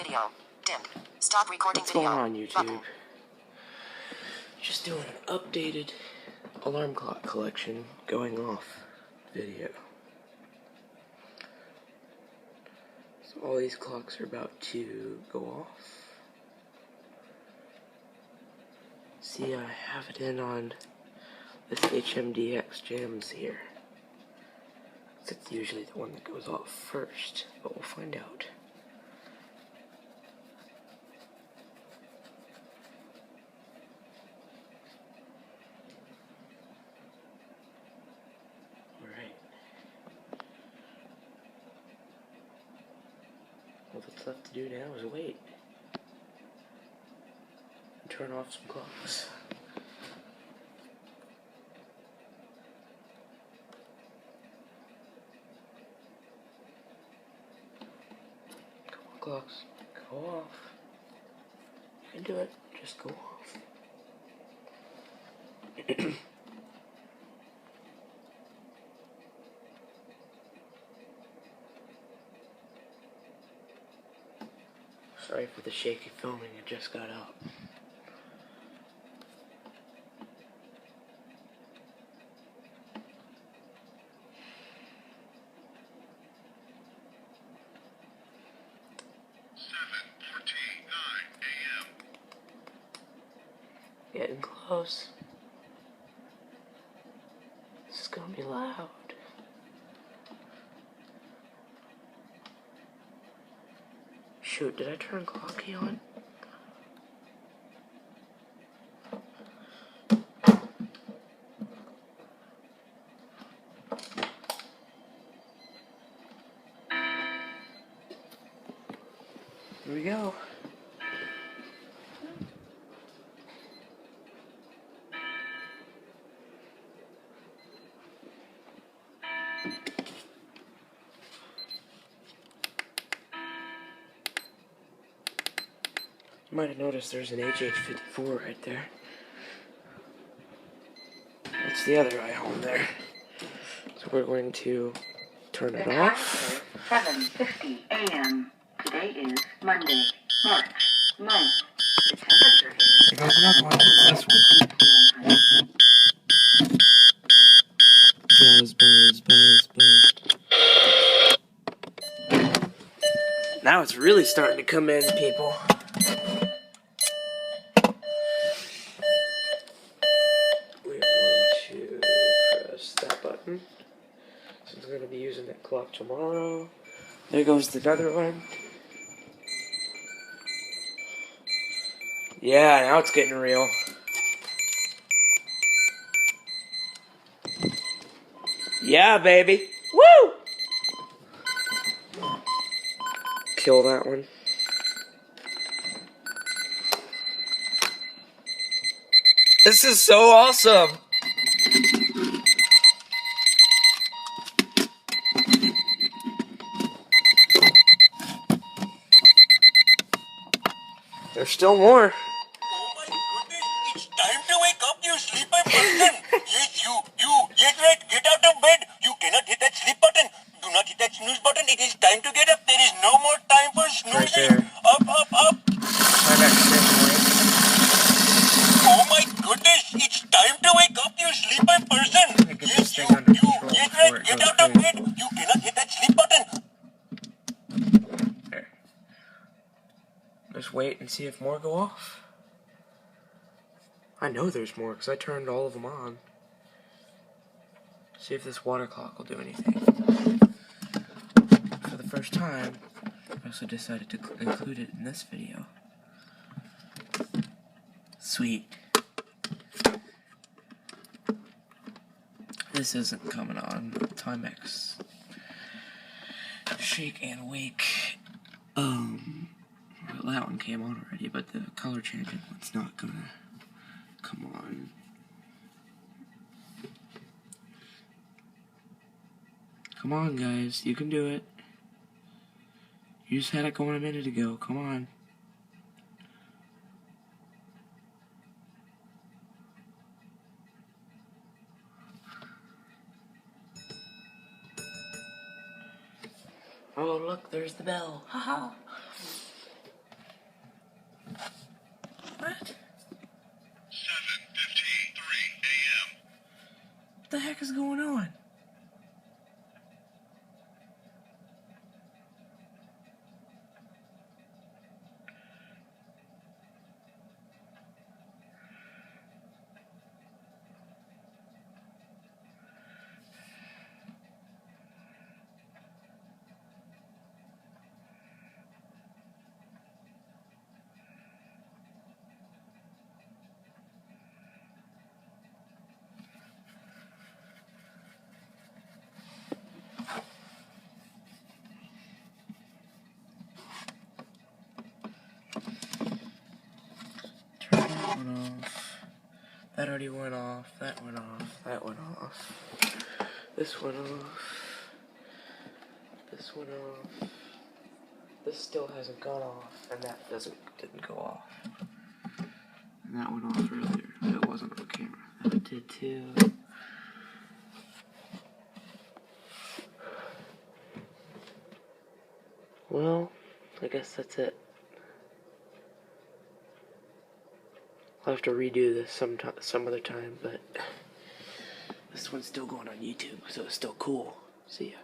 video. Dimmed. Stop recording video. What's going on, YouTube? Button. Just doing an updated alarm clock collection going off video. So all these clocks are about to go off. See, I have it in on this HMDX Jams here. It's usually the one that goes off first, but we'll find out. Alright. All that's left to do now is wait. And turn off some clocks. Clocks, go off. You can do it, just go off. Sorry for the shaky filming, I just got up. Getting close. This is gonna be loud. Shoot, did I turn clocky on? Here we go. You might have noticed there's an HH54 right there. That's the other iHome there. So we're going to turn it off. 7:50 a.m. Today is Monday, March 9th. The temperature is... There goes another one. This one. Buzz. Now it's really starting to come in, people. We're going to press that button. So we're going to be using that clock tomorrow. There goes the other one. Yeah, now it's getting real. Yeah, baby. Woo! Kill that one. This is so awesome. There's still more. Oh my goodness, it's time to wake up, you sleepy person. Yes, you. Yes, right, get out of bed. You cannot hit that sleep button. Do not hit that snooze button. It is time to get up. There is no more time for snoozing. Right there. Up. Oh my goodness, it's time to wake up, you sleepy person. Yes, you. Yes, right, get out of bed. You cannot hit that sleep button. There. Just wait and see if more go off. I know there's more because I turned all of them on. See if this water clock will do anything. For the first time, I also decided to include it in this video. Sweet. This isn't coming on. Timex. Shake and wake. Well, that one came on already, but the color changing one's not gonna come on. Come on, guys, you can do it. You just had it going a minute ago. Come on. Oh, look, there's the bell. Haha. heck is going on? Turn that one off. That already went off. That went off. That went off. This went off. This went off. This still hasn't gone off, and that didn't go off. And that went off earlier. That wasn't on camera. That did too. Well, I guess that's it. I'll have to redo this some other time, but this one's still going on YouTube, so it's still cool. See ya.